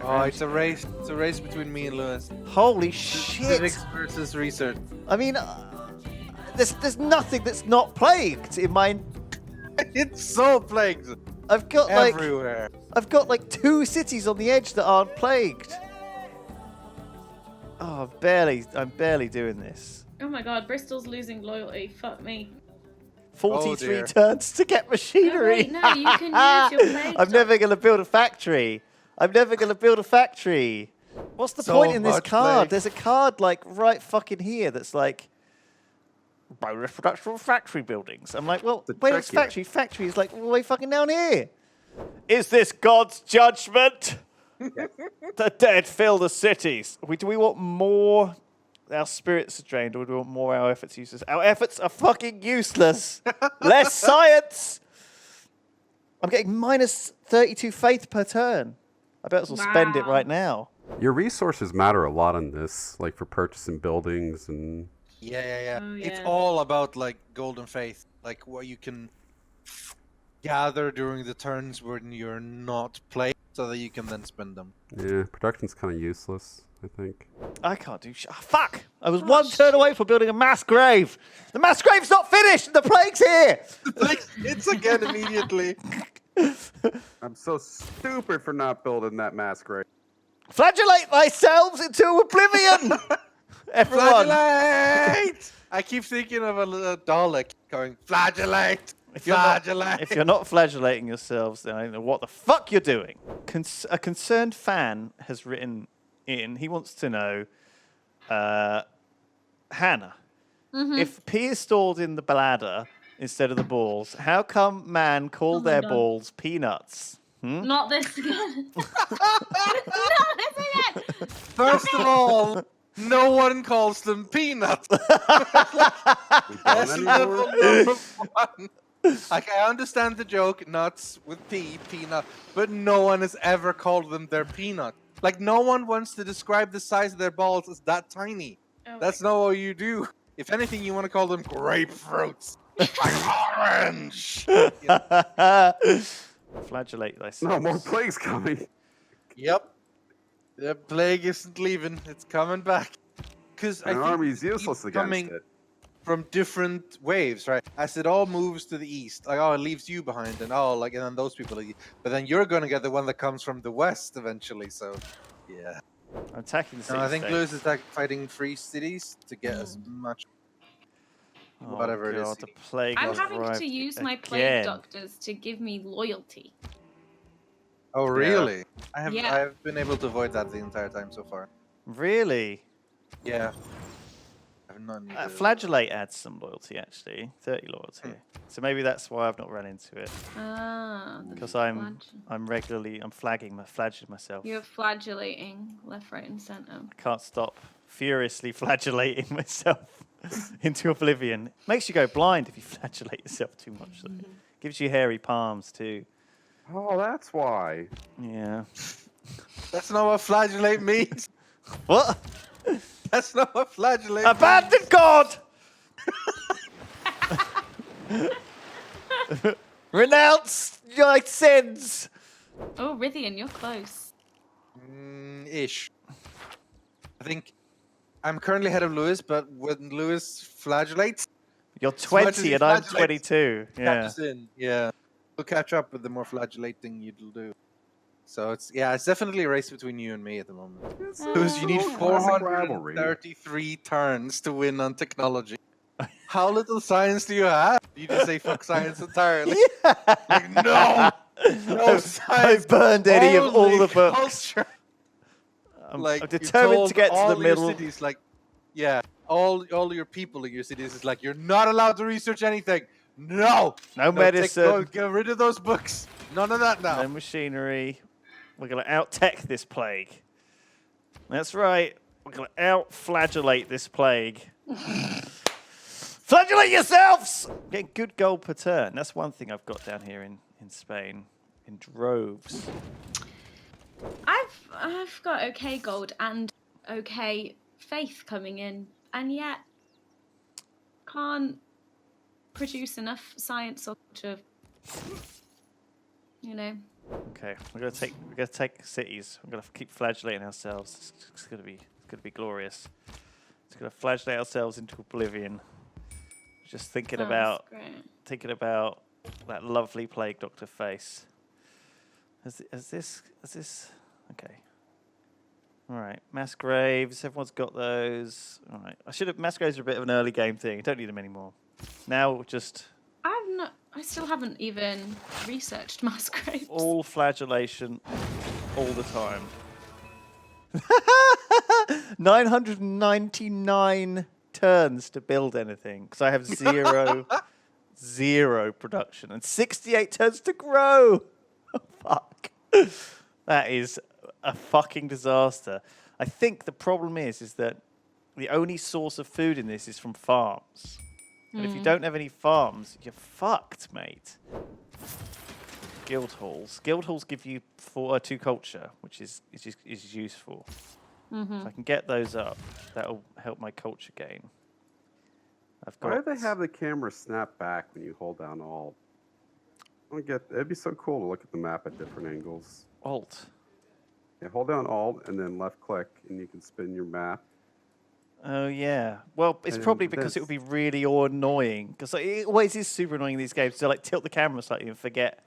Oh, it's a race. It's a race between me and Lewis. Holy shit! Civics versus research. I mean, there's nothing that's not plagued in my. It's so plagued I've got everywhere. I've got like 2 cities on the edge that aren't plagued. Oh, I'm barely doing this. Oh my god, Bristol's losing loyalty. Fuck me. 43 dear. turns to get machinery. Oh, wait, no, you can use your plague I'm never going to build a factory. What's the So point in this much card? plague. There's a card like right fucking here that's like bonus production of factory buildings. I'm like, well, wait, it's factory. Factory is like all the way fucking down here. Is this God's judgment? The dead fill the cities. Do we want more? Our spirits are drained, or do we want more? Our efforts useless. Our efforts are fucking useless. Less science. I'm getting minus 32 faith per turn. I bet I'll spend it right now. Your resources matter a lot on this, like for purchasing buildings and. Yeah. Oh, It's yeah. all about like golden faith, like what you can gather during the turns when you're not playing, so that you can then spend them. Yeah, production's kind of useless, I think. I can't do shit. Fuck! I was one turn away from building a mass grave. The mass grave's not finished. The plague's here. Like it's again immediately. I'm so stupid for not building that mass grave. Flagellate thyself into oblivion. Everyone. Flagellate! I keep thinking of a little Dalek going flagellate. If Flagellate. you're not flagellating yourselves, then I don't know what the fuck you're doing. A concerned fan has written in. He wants to know, Hannah, if pee is stored in the bladder instead of the balls, how come man called my their God. balls peanuts? Not this again. Not this again. First of all, no one calls them peanuts. We That's don't level anymore? number 1. Like, I understand the joke, nuts with peanut, but no one has ever called them their peanut. Like, no one wants to describe the size of their balls as that tiny. Oh, That's not what you do. If anything, you want to call them grapefruits. Like orange. Yeah. Flagellate thyself. No, more plagues coming. Yep. The plague isn't leaving. It's coming back. Because I An think army's it's useless against coming it. from different waves, right? As it all moves to the east, like, oh, it leaves you behind, and oh, like, and then those people, but then you're going to get the one that comes from the west eventually. So, yeah. I'm attacking the No, I city think Lewis is fighting free cities to get as much. Whatever it is. The plague I'm has having arrived to use my plague again. doctors to give me loyalty. Oh, really? I Yeah. have been able to avoid that the entire time so far. Really? Yeah. I've not needed it. Flagellate adds some loyalty, actually. 30 loyalty. So maybe that's why I've not run into it. Ah. Because I'm flagging myself. You're flagellating left, right, and center. I can't stop furiously flagellating myself into oblivion. Makes you go blind if you flagellate yourself too much, though. Gives you hairy palms, too. Oh, that's why. Yeah. That's not what flagellate means. What? That's not what flagellate Abandon God! Renounce your sins! Oh, Rithian, you're close. means. Ish. I think I'm currently ahead of Lewis, but when Lewis flagellates, You're as much as 20 he and I'm flagellates, 22. Yeah. catches in. Yeah. We'll catch up with the more flagellating you'll do. So it's definitely a race between you and me at the moment. Lewis, you need Classic rivalry. 433 turns to win on technology. How little science do you have? You just say fuck science entirely. Like, no! No science! I burned any of all only the books. culture. I'm Like, you determined told to get to all the your middle. Cities, like, yeah, all your people in your cities is like, you're not allowed to research anything. No! No medicine. Get rid of those books. None of that now. No machinery. We're going to out-tech this plague. That's right. We're going to out-flagellate this plague. Flagellate yourselves! Getting good gold per turn. That's one thing I've got down here in Spain. In droves. I've got okay gold and okay faith coming in, and yet can't produce enough science or to, Okay, we're gonna take cities. We're gonna keep flagellating ourselves. It's gonna be glorious. It's gonna flagellate ourselves into oblivion. Just thinking Sounds great. about that lovely plague doctor face. Has this? Okay. All right, mass graves. Everyone's got those. All right. Mass graves are a bit of an early game thing. Don't need them anymore. Now just I still haven't even researched mass graves. all flagellation, all the time. 999 turns to build anything because I have zero production and 68 turns to grow. Fuck. That is a fucking disaster. I think the problem is that the only source of food in this is from farms. And if you don't have any farms, you're fucked, mate. Guild halls. Guild halls give you 2 culture, which is useful. If I can get those up, that'll help my culture gain. Why do they have the camera snap back when you hold down Alt? I don't get. It'd be so cool to look at the map at different angles. Alt. Yeah, hold down Alt and then left click, and you can spin your map. Oh yeah. Well, it's probably because it would be really annoying. Because it always is super annoying in these games to tilt the camera slightly and forget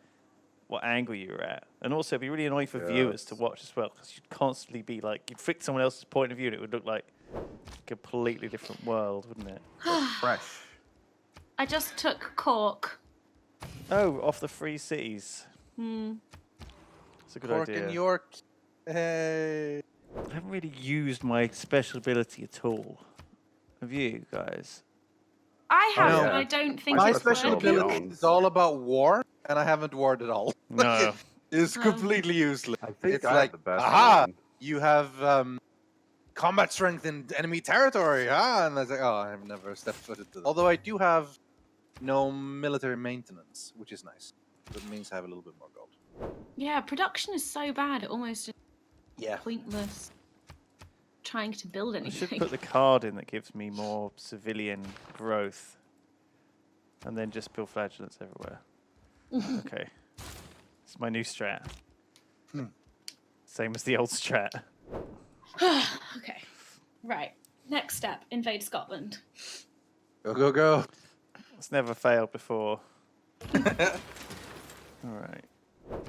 what angle you're at. And also, it'd be really annoying for viewers to watch as well, because you'd constantly be you'd flick someone else's point of view, and it would look like a completely different world, wouldn't it? Fresh. I just took Cork. Oh, off the free cities. That's a good Cork idea. and York. Hey. I haven't really used my special ability at all. Have you guys? I have, No. but I don't think My it's special working. ability is all about war, and I haven't warred at all. No. It's completely useless. I think It's I like, have the best aha, one. you have combat strength in enemy territory, huh? And I was like, oh, I've never stepped foot into that. Although I do have no military maintenance, which is nice. That means I have a little bit more gold. Yeah, production is so bad, it almost is Yeah. pointless trying to build I should anything. put the card in that gives me more civilian growth. And then just build flagellants everywhere. Okay. It's my new strat. Same as the old strat. Okay. Right. Next step, invade Scotland. Go, go, go. It's never failed before. Alright.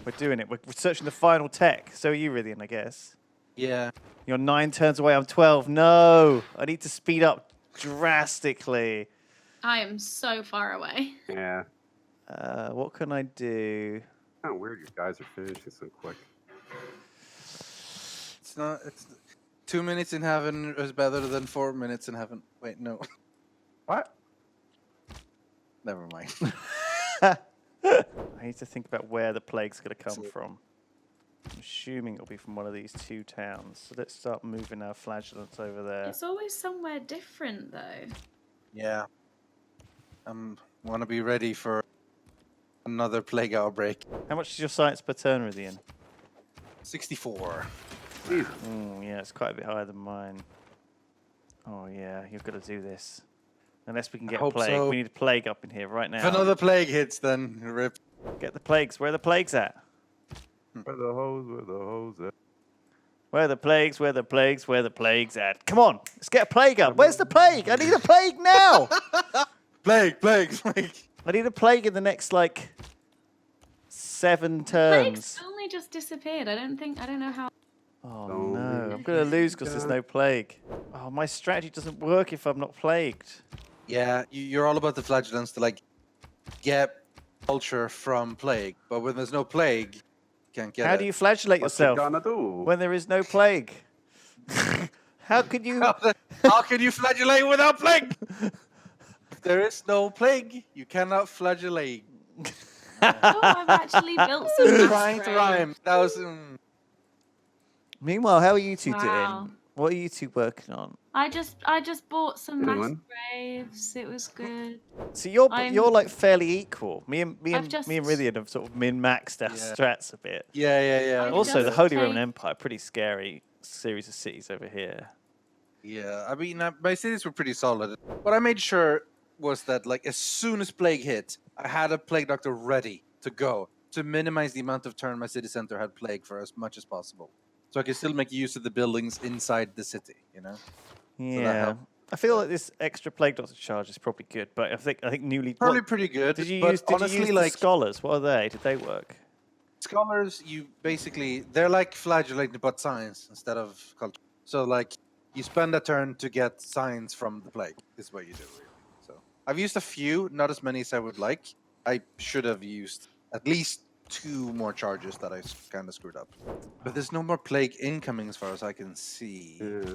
We're doing it. We're researching the final tech. So are you, Rythian, I guess. Yeah. You're 9 turns away. I'm 12. No! I need to speed up drastically. I am so far away. Yeah. What can I do? Kind of weird you guys are finishing so quick. It's not. It's 2 minutes in heaven is better than 4 minutes in heaven. Wait, no. What? Never mind. I need to think about where the plague's going to come from. I'm assuming it'll be from one of these 2 towns. So let's start moving our flagellants over there. It's always somewhere different, though. Yeah. Want to be ready for another plague outbreak. How much is your science per turn, Rythian? 64. Yeah, it's quite a bit higher than mine. Oh yeah, you've got to do this. Unless we can get a hope plague. so. We need a plague up in here right now. If another plague hits, then rip. Get the plagues. Where are the plagues at? Where the hose at? Where are the plagues? Where are the plagues? Where are the plagues at? Come on, let's get a plague up. Where's the plague? I need a plague now. Plague. I need a plague in the next 7 Plagues turns. only just disappeared. I don't know how. Oh Don't no, leave I'm gonna lose because there's no plague. Oh, my strategy doesn't work if I'm not plagued. Yeah, you're all about the flagellants to get culture from plague, but when there's no plague, you can't get How it. do you flagellate What you yourself gonna do? when there is no plague? How could you? How can you flagellate without plague? If there is no plague, you cannot flagellate. Oh, I've actually built some. mass Trying to graves. rhyme. That was. Meanwhile, how are you two Wow. doing? What are you two working on? I just bought some mass Anyone? graves. It was good. So you're I'm- fairly equal. Me and just- Rythian have sort of min-maxed our Yeah. strats a bit. Yeah. I've Also, the just Holy Roman take- Empire, pretty scary series of cities over here. Yeah, I mean, my cities were pretty solid. What I made sure was that, as soon as plague hit, I had a plague doctor ready to go. to minimize the amount of turn my city center had plague for as much as possible. So I can still make use of the buildings inside the city, you know? Yeah. I feel like this extra plague doctor charge is probably good, but I think newly... Probably pretty good. Did you but use the scholars? What are they? Did they work? Scholars, you basically... They're like Flagellate, but science instead of culture. So, like, you spend a turn to get science from the plague, is what you do, really. So I've used a few, not as many as I would like. I should have used at least 2 more charges that I kind of screwed up. But there's no more plague incoming as far as I can see. Yeah.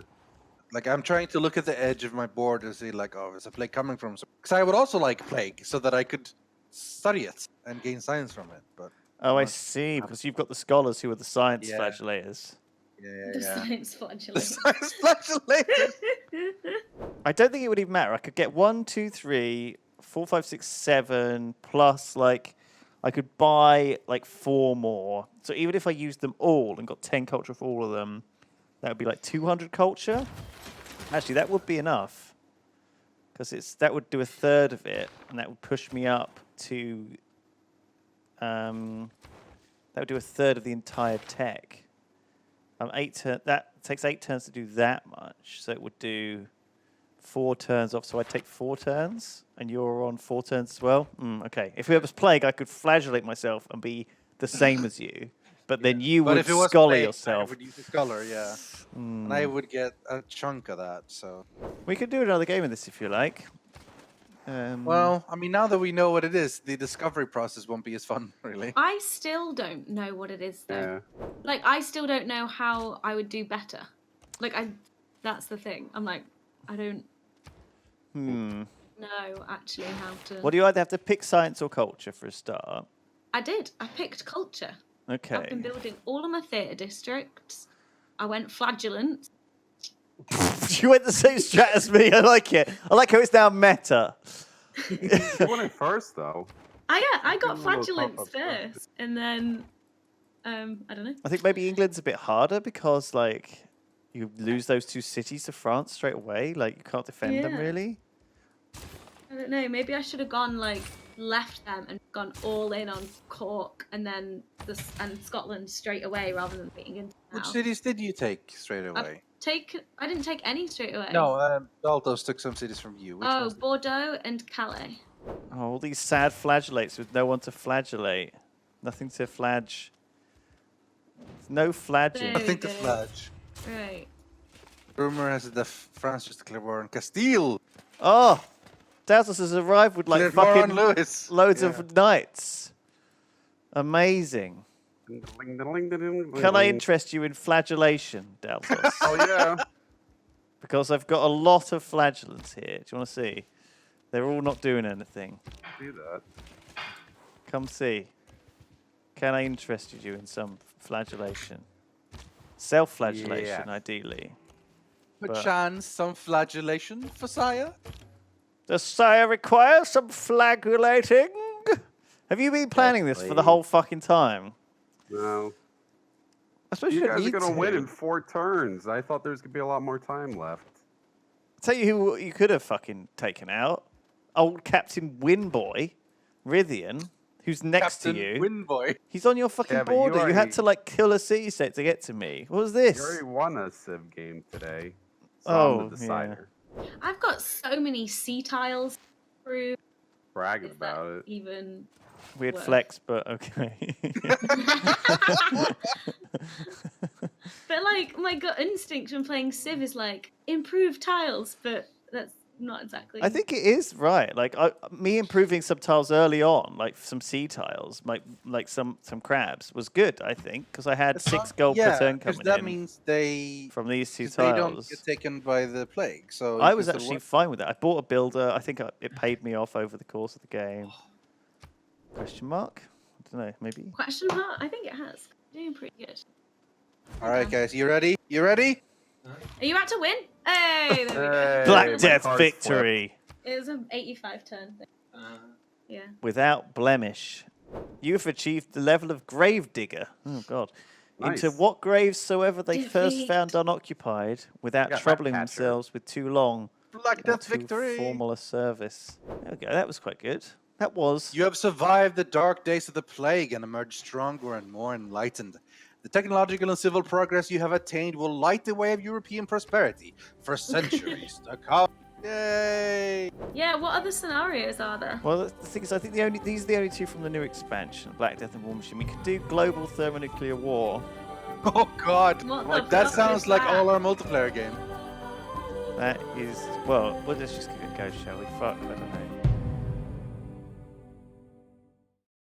Like, I'm trying to look at the edge of my board and see, like, oh, is a plague coming from... Because I would also like plague, so that I could study it and gain science from it. But I see, because you've got the scholars who are the science Yeah. flagellators. The science The flagellate. science flagellators! I don't think it would even matter. I could get 1, 2, 3, 4, 5, 6, 7, plus, like, I could buy, like, 4 more. So even if I used them all and got 10 culture for all of them, that would be like 200 culture. Actually, that would be enough. Because that would do a third of it, and that would push me up to... that would do a third of the entire tech. That takes 8 turns to do that much, so it would do 4 turns off. So I'd take 4 turns, and you're on 4 turns as well. Okay. If it was plague, I could flagellate myself and be the same as you, but then you would scholar plague, yourself. I would use a scholar, yeah, and I would get a chunk of that. So we could do another game of this if you like. well, I mean, now that we know what it is, the discovery process won't be as fun, really. I still don't know what it is, though. Yeah. Like, I still don't know how I would do better. Like, that's the thing. I'm like, I don't know, actually, how to... What do you either have to pick science or culture for a start? I did. I picked culture. Okay. I've been building all of my theatre districts. I went flagellant. You went the same strat as me. I like it. I like how it's now meta. You won it first, though. I got Give them a little flagellants pop-up first, and then I don't know. I think maybe England's a bit harder because, like, you lose those 2 cities to France straight away. Like, you can't defend them, Yeah. really. I don't know. Maybe I should have gone left them and gone all in on Cork and then and Scotland straight away rather than waiting into now. Which cities did you take straight away? I didn't take any straight away. No, Daltos took some cities from you. Which Oh, ones? Bordeaux and Calais. Oh, all these sad flagellates with no one to flagellate. Nothing to flag. No flagging. Nothing to Very good. flag. Right. Rumor has it that France just declared war on Castile. Oh, Dallas has arrived with like Declared war on fucking Lewis. loads Yeah. of knights. Amazing. Can I interest you in flagellation, Daltos? Oh, yeah. Because I've got a lot of flagellants here. Do you want to see? They're all not doing anything. Do that. Come see. Can I interest you in some flagellation? Self-flagellation, Yeah. ideally. But- Perchance some flagellation for sire? Does sire require some flagellating? Have you been planning this for the whole fucking time? No. I suppose You you don't guys are need going to to. win in 4 turns. I thought there was going to be a lot more time left. I'll tell you who you could have fucking taken out. Old Captain Winboy, Rithian, who's next Captain to you. Winboy. He's on your fucking Yeah, but you border. You had already- to like kill a city state to get to me. What was this? You already won a Civ game today. So Oh, I'm the decider. I've got so many sea tiles through. Bragging Is that about it. even Weird work? flex, but okay. But like my gut instinct when playing Civ is like improve tiles, but that's not exactly. I think it is right. Like me improving some tiles early on, like some sea tiles, like some crabs, was good. I think because I had 6 gold per turn coming that in means they from these 2 they don't tiles. get taken by the plague. So I you was can still actually work. fine with that. I bought a builder. I think it paid me off over the course of the game. Question mark? I don't know. Maybe. Question mark? I think it has. Doing pretty good. All right, guys, you ready? You ready? Are you about to win? Hey, there we go. Black my Death cards victory It was an 85 turn thing. Yeah. without blemish. You've achieved the level of Gravedigger. Oh God. Into Nice. what graves soever they first Defeat. found unoccupied, without got troubling Rat Catcher. themselves with too long Black or Death too victory. formal a service. There we go. That was quite good. That was. You have survived the dark days of the plague and emerged stronger and more enlightened. The technological and civil progress you have attained will light the way of European prosperity for centuries to come. Yay! Yeah, what other scenarios are there? Well, the thing is, I think these are the only two from the new expansion, Black Death and War Machine. We could do global thermonuclear war. Oh god! What Like, the that fuck sounds is like that? all our multiplayer game. That is, well, let's just give it a go, shall we? Fuck, I don't know.